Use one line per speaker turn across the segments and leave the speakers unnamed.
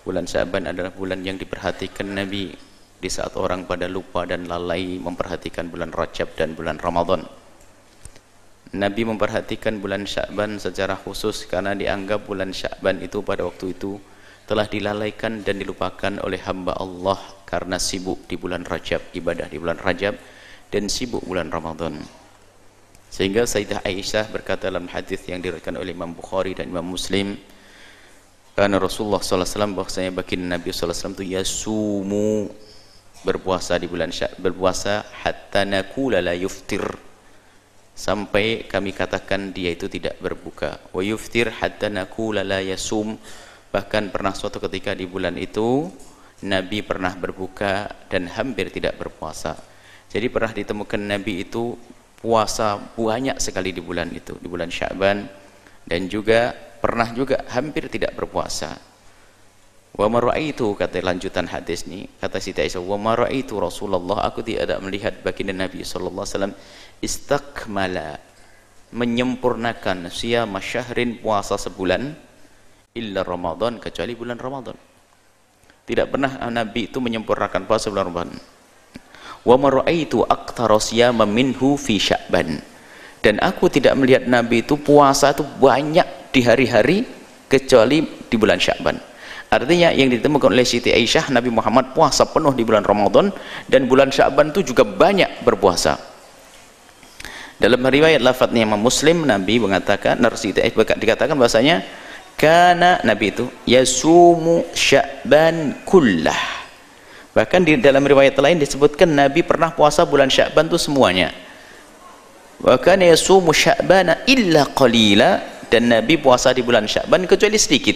Bulan Sya'ban adalah bulan yang diperhatikan Nabi di saat orang pada lupa dan lalai memperhatikan bulan Rajab dan bulan Ramadan. Nabi memperhatikan bulan Sya'ban secara khusus karena dianggap bulan Sya'ban itu pada waktu itu telah dilalaikan dan dilupakan oleh hamba Allah karena sibuk di bulan Rajab, ibadah di bulan Rajab, dan sibuk bulan Ramadan. Sehingga Sayyidah Aisyah berkata dalam hadis yang diriwayatkan oleh Imam Bukhari dan Imam Muslim, karena Rasulullah SAW bahwasanya baginda Nabi SAW itu yasumu, berpuasa di bulan Sya'ban, berpuasa hatta nakula la yuftir, sampai kami katakan dia itu tidak berbuka. Wa yuftir hatta nakula la yasum, bahkan pernah suatu ketika di bulan itu Nabi pernah berbuka dan hampir tidak berpuasa. Jadi pernah ditemukan Nabi itu puasa banyak sekali di bulan itu, di bulan Sya'ban, dan juga pernah juga hampir tidak berpuasa. Wa ma ra'aitu, kata lanjutan hadis ini, kata Siti Aisyah, wa ma ra'aitu Rasulullah, aku tidak melihat baginda Nabi sallallahu alaihi wasallam istakmala, menyempurnakan siyama syahrin, puasa sebulan, illa Ramadan, kecuali bulan Ramadan. Tidak pernah Nabi itu menyempurnakan puasa bulan Ramadan. Wa ma ra'aitu aktsara siyama minhu fi Sya'ban, dan aku tidak melihat Nabi itu puasa itu banyak di hari-hari kecuali di bulan Sya'ban. Artinya yang ditemukan oleh Siti Aisyah, Nabi Muhammad puasa penuh di bulan Ramadan, dan bulan Sya'ban itu juga banyak berpuasa. Dalam riwayat lafadznya Imam Muslim, Nabi mengatakan, Siti Aisyah dikatakan bahasanya karena Nabi itu yasumu Sya'ban kullah. Bahkan di dalam riwayat lain disebutkan Nabi pernah puasa bulan Sya'ban itu semuanya. Wa kana yasumu Sya'bana illa qalila, dan Nabi puasa di bulan Sya'ban kecuali sedikit.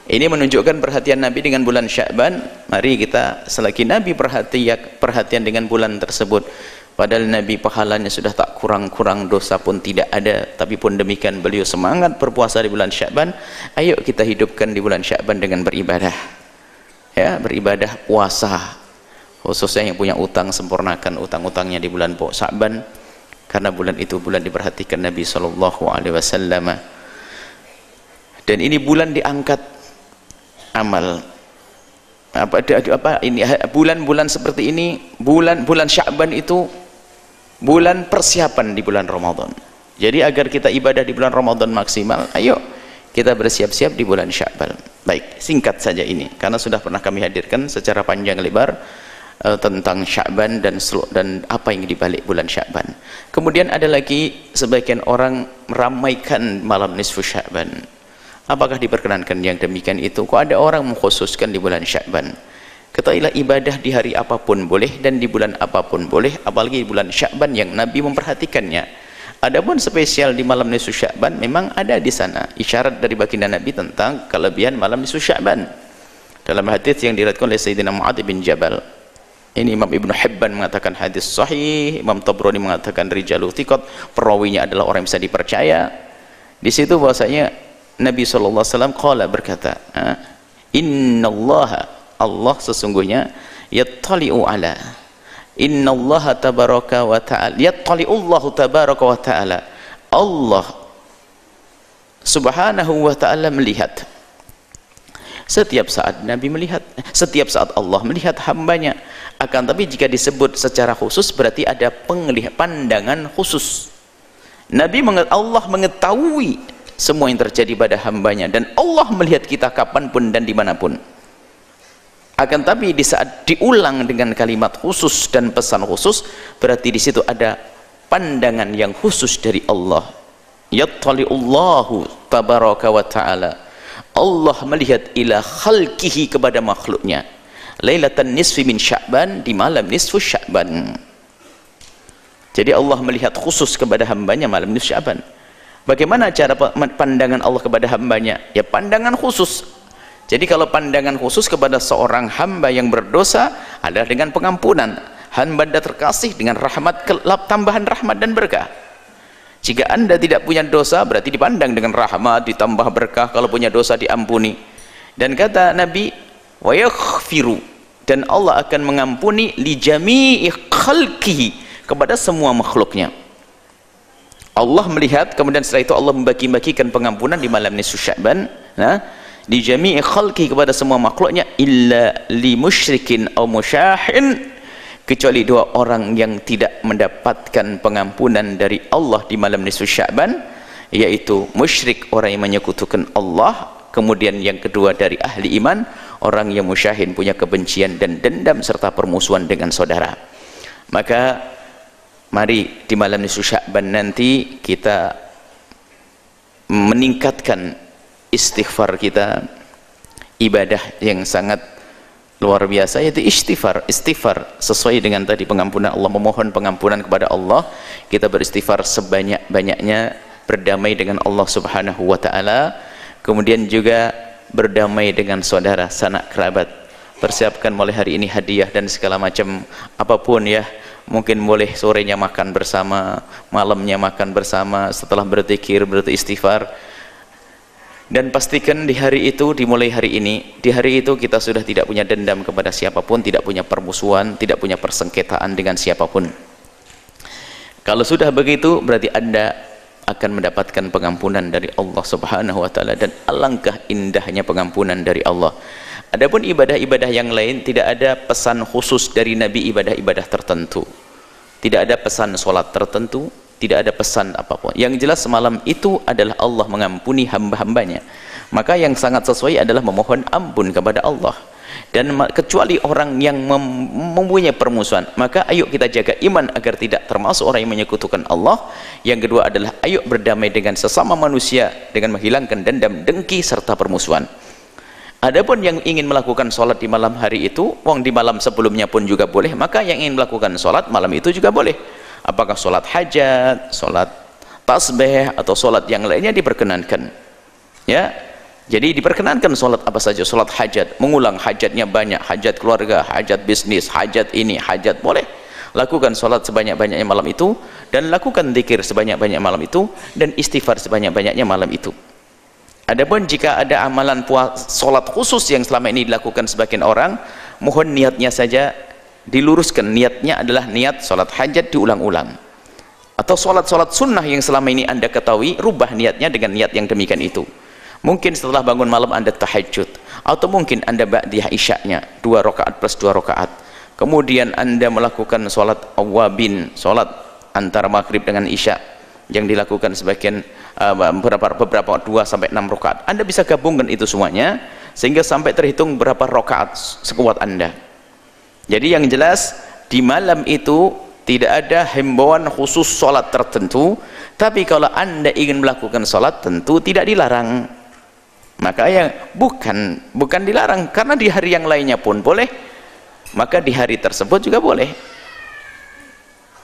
Ini menunjukkan perhatian Nabi dengan bulan Sya'ban. Mari kita selagi Nabi perhatian dengan bulan tersebut, padahal Nabi pahalanya sudah tak kurang-kurang, dosa pun tidak ada, tapi pun demikian beliau semangat berpuasa di bulan Sya'ban. Ayo kita hidupkan di bulan Sya'ban dengan beribadah, ya, beribadah puasa. Khususnya yang punya utang, sempurnakan utang-utangnya di bulan Sya'ban, karena bulan itu bulan diperhatikan Nabi SAW. Dan ini bulan diangkat amal. Ini bulan-bulan seperti ini, bulan Sya'ban itu bulan persiapan di bulan Ramadan. Jadi agar kita ibadah di bulan Ramadan maksimal, ayo kita bersiap-siap di bulan Sya'ban. Baik, singkat saja ini karena sudah pernah kami hadirkan secara panjang lebar tentang Sya'ban dan apa yang dibalik bulan Sya'ban. Kemudian ada lagi sebagian orang meramaikan malam nisfu Sya'ban. Apakah diperkenankan yang demikian itu? Kok ada orang mengkhususkan di bulan Sya'ban? Ketahuilah ibadah di hari apapun boleh dan di bulan apapun boleh, apalagi di bulan Sya'ban yang Nabi memperhatikannya. Adapun spesial di malam nisfu Sya'ban memang ada di sana isyarat dari baginda Nabi tentang kelebihan malam nisfu Sya'ban. Dalam hadis yang diriwayatkan oleh Sayyidina Mu'adz bin Jabal, ini Imam Ibnu Hibban mengatakan hadis sahih, Imam Tabrani mengatakan rijalu thiqat, perawinya adalah orang yang bisa dipercaya. Di situ bahwasanya Nabi SAW qala, berkata, innallaha, Allah sesungguhnya, yattali'u ala, innallaha tabaraka wa ta'ala, yattali'ullahu tabaraka wa ta'ala, Allah subhanahu wa ta'ala melihat. Setiap saat Nabi melihat, setiap saat Allah melihat hambanya. Akan tapi jika disebut secara khusus berarti ada pandangan khusus. Allah mengetahui semua yang terjadi pada hambanya, dan Allah melihat kita kapanpun dan dimanapun. Akan tapi di saat diulang dengan kalimat khusus dan pesan khusus, berarti di situ ada pandangan yang khusus dari Allah. Yattali'ullahu tabaraka wa ta'ala, Allah melihat ila khalqihi, kepada makhluknya, lailatan nisfi min Sya'ban, di malam nisfu Sya'ban. Jadi Allah melihat khusus kepada hambanya malam nisfu Sya'ban. Bagaimana cara pandangan Allah kepada hambanya? Ya pandangan khusus. Jadi kalau pandangan khusus kepada seorang hamba yang berdosa adalah dengan pengampunan. Hamba Anda terkasih dengan rahmat, tambahan rahmat dan berkah. Jika Anda tidak punya dosa, berarti dipandang dengan rahmat, ditambah berkah. Kalau punya dosa diampuni. Dan kata Nabi, wa yaghfiru, dan Allah akan mengampuni li jami'i khalqihi, kepada semua makhluknya. Allah melihat, kemudian setelah itu Allah membagi-bagikan pengampunan di malam nisfu Sya'ban. Nah, li jami'i khalqi, kepada semua makhluknya, illa li musyrikin aw musyahin, kecuali dua orang yang tidak mendapatkan pengampunan dari Allah di malam nisfu Sya'ban, yaitu musyrik, orang yang menyekutukan Allah, kemudian yang kedua dari ahli iman, orang yang musyahin, punya kebencian dan dendam serta permusuhan dengan saudara. Maka mari di malam nisfu Sya'ban nanti kita meningkatkan istighfar kita, ibadah yang sangat luar biasa, yaitu istighfar sesuai dengan tadi pengampunan Allah, memohon pengampunan kepada Allah. Kita beristighfar sebanyak-banyaknya, berdamai dengan Allah Subhanahu wa taala, kemudian juga berdamai dengan saudara sanak kerabat. Persiapkan mulai hari ini hadiah dan segala macam apapun ya, mungkin boleh sorenya makan bersama, malamnya makan bersama, setelah berzikir, beristighfar. Dan pastikan di hari itu, dimulai hari ini, di hari itu kita sudah tidak punya dendam kepada siapapun, tidak punya permusuhan, tidak punya persengketaan dengan siapapun. Kalau sudah begitu, berarti Anda akan mendapatkan pengampunan dari Allah Subhanahu wa taala, dan alangkah indahnya pengampunan dari Allah. Adapun ibadah-ibadah yang lain, tidak ada pesan khusus dari Nabi ibadah-ibadah tertentu. Tidak ada pesan sholat tertentu, tidak ada pesan apapun. Yang jelas semalam itu adalah Allah mengampuni hamba-hambanya. Maka yang sangat sesuai adalah memohon ampun kepada Allah. Dan kecuali orang yang mempunyai permusuhan, maka ayo kita jaga iman agar tidak termasuk orang yang menyekutukan Allah. Yang kedua adalah ayo berdamai dengan sesama manusia dengan menghilangkan dendam, dengki serta permusuhan. Adapun yang ingin melakukan sholat di malam hari itu, wong di malam sebelumnya pun juga boleh, maka yang ingin melakukan sholat malam itu juga boleh. Apakah sholat hajat, sholat tasbih, atau sholat yang lainnya diperkenankan. Ya, jadi diperkenankan sholat apa saja. Sholat hajat, mengulang hajatnya banyak, hajat keluarga, hajat bisnis, hajat ini, hajat, boleh. Lakukan sholat sebanyak-banyaknya malam itu, dan lakukan zikir sebanyak-banyaknya malam itu, dan istighfar sebanyak-banyaknya malam itu. Adapun jika ada amalan sholat khusus yang selama ini dilakukan sebagian orang, mohon niatnya saja diluruskan. Niatnya adalah niat sholat hajat diulang-ulang, atau sholat-sholat sunnah yang selama ini Anda ketahui, rubah niatnya dengan niat yang demikian itu. Mungkin setelah bangun malam Anda tahajud, atau mungkin Anda ba'diyah isya'nya 2 rakaat plus 2 rakaat. Kemudian Anda melakukan sholat awabin, sholat antara maghrib dengan isya yang dilakukan sebagian beberapa 2 sampai 6 rakaat. Anda bisa gabungkan itu semuanya sehingga sampai terhitung berapa rakaat sekuat Anda. Jadi yang jelas di malam itu tidak ada himbauan khusus sholat tertentu, tapi kalau Anda ingin melakukan sholat tentu tidak dilarang. Maka yang bukan dilarang, karena di hari yang lainnya pun boleh, maka di hari tersebut juga boleh.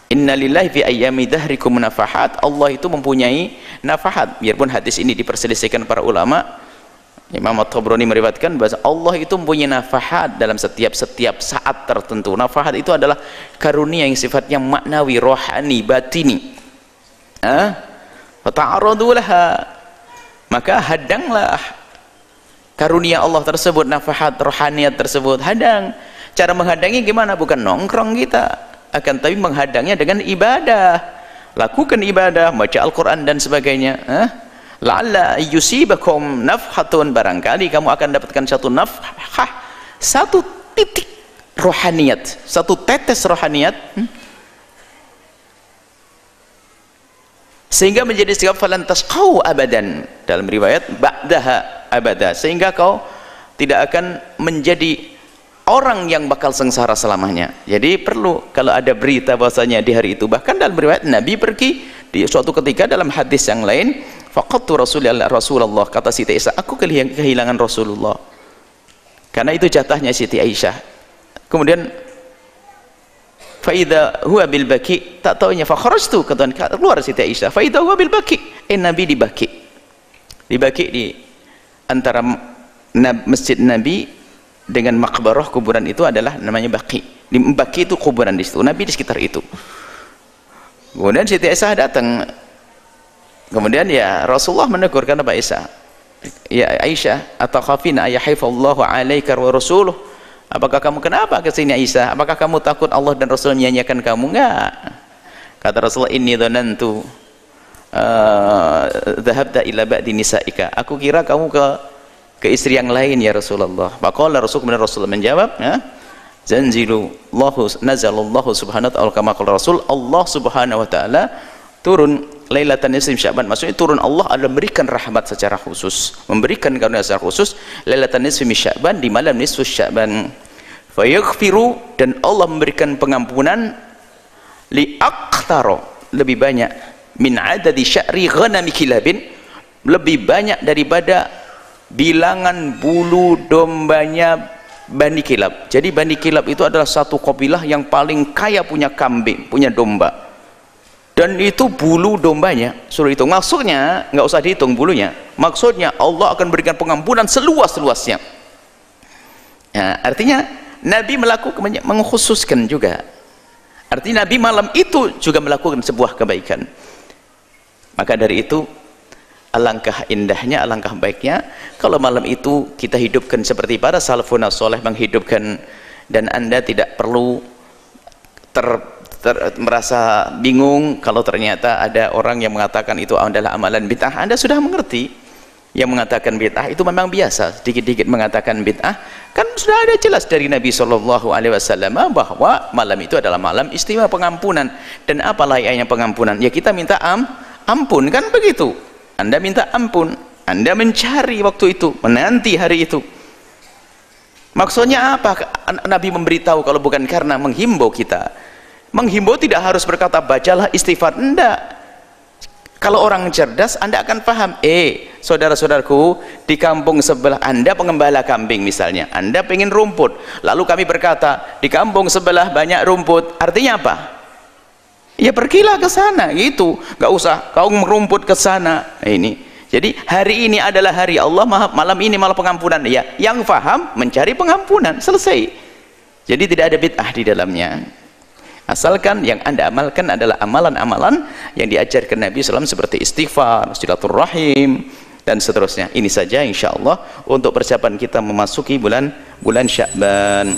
Innalillahi fi ayyami dahrikum nafahat. Allah itu mempunyai nafahat. Biarpun hadis ini diperselisihkan para ulama, Imam At-Tabrani meriwayatkan bahwa Allah itu mempunyai nafahat dalam setiap saat tertentu. Nafahat itu adalah karunia yang sifatnya maknawi, rohani, batini. Fata'aradu laha, maka hadanglah karunia Allah tersebut, nafahat rohaniat tersebut. Hadang. Cara menghadangi gimana? Bukan nongkrong kita, akan tapi menghadangnya dengan ibadah. Lakukan ibadah, baca Al-Quran dan sebagainya. La'alla yusibakum nafhatun, barangkali kamu akan dapatkan satu nafhah, satu titik rohaniat, satu tetes rohaniat, sehingga menjadi sikap falan tasqau abadan, dalam riwayat ba'daha abada, sehingga kau tidak akan menjadi orang yang bakal sengsara selamanya. Jadi perlu, kalau ada berita bahwasanya di hari itu, bahkan dalam riwayat Nabi pergi di suatu ketika dalam hadis yang lain, faqattu Rasulullah, kata Siti Aisyah, aku kehilangan Rasulullah, karena itu jatahnya Siti Aisyah. Kemudian faida huwa bil baki, tak taunya fakharajtu, kata keluar Siti Aisyah, faida huwa bil baki, Nabi di baki, di antara masjid Nabi dengan makbarah, kuburan itu adalah namanya baki. Di baki itu kuburan, di situ Nabi di sekitar itu. Kemudian Siti Aisyah datang, kemudian ya Rasulullah menegur, kata Aisyah, ya Aisyah, atakhafina ayahifallahu alaika wa rasuluh, apakah kamu kenapa ke sini Aisyah? Apakah kamu takut Allah dan Rasul menyanyiakan kamu? Enggak. Kata Rasulullah, inni dhanantu dhahabta ila ba'di nisaika, aku kira kamu ke ke istri yang lain ya Rasulullah? Maka Rasulullah menjawab, ya, nazalallahu subhanahu wa ta'ala kama qala Rasul, Allah subhanahu wa ta'ala turun lailatan nisfi Sya'ban, maksudnya turun Allah adalah memberikan rahmat secara khusus, memberikan karunia secara khusus lailatan nisfi Sya'ban, di malam nisfu Sya'ban, fayaghfiru, dan Allah memberikan pengampunan li aqtaro, lebih banyak, min adadi sya'ri ghanami kilabin, lebih banyak daripada bilangan bulu dombanya Bani Kilab. Jadi Bani Kilab itu adalah satu kabilah yang paling kaya punya kambing, punya domba, dan itu bulu dombanya suruh hitung. Maksudnya nggak usah dihitung bulunya, maksudnya Allah akan berikan pengampunan seluas-luasnya. Nah, artinya Nabi melakukan, mengkhususkan juga, artinya Nabi malam itu juga melakukan sebuah kebaikan. Maka dari itu alangkah indahnya, alangkah baiknya kalau malam itu kita hidupkan seperti para salafun saleh menghidupkan, dan Anda tidak perlu merasa bingung kalau ternyata ada orang yang mengatakan itu adalah amalan bid'ah. Anda sudah mengerti, yang mengatakan bid'ah itu memang biasa, sedikit-sedikit mengatakan bid'ah, kan sudah ada jelas dari Nabi SAW bahwa malam itu adalah malam istimewa pengampunan. Dan apa layaknya pengampunan? Ya kita minta ampun, kan begitu. Anda minta ampun, Anda mencari waktu itu, menanti hari itu. Maksudnya apa? Nabi memberitahu kalau bukan karena menghimbau kita. Menghimbau tidak harus berkata bacalah istighfar, enggak. Kalau orang cerdas, Anda akan paham. Saudara-saudaraku, di kampung sebelah Anda pengembala kambing misalnya, Anda pengen rumput, lalu kami berkata di kampung sebelah banyak rumput, artinya apa? Ya pergilah ke sana, gitu. Gak usah kau merumput ke sana. Ini. Jadi hari ini adalah hari Allah, malam ini malam pengampunan. Ya, yang faham mencari pengampunan, selesai. Jadi tidak ada bid'ah di dalamnya. Asalkan yang Anda amalkan adalah amalan-amalan yang diajarkan Nabi SAW seperti istighfar, silaturahim, dan seterusnya. Ini saja insya Allah untuk persiapan kita memasuki bulan Sya'ban.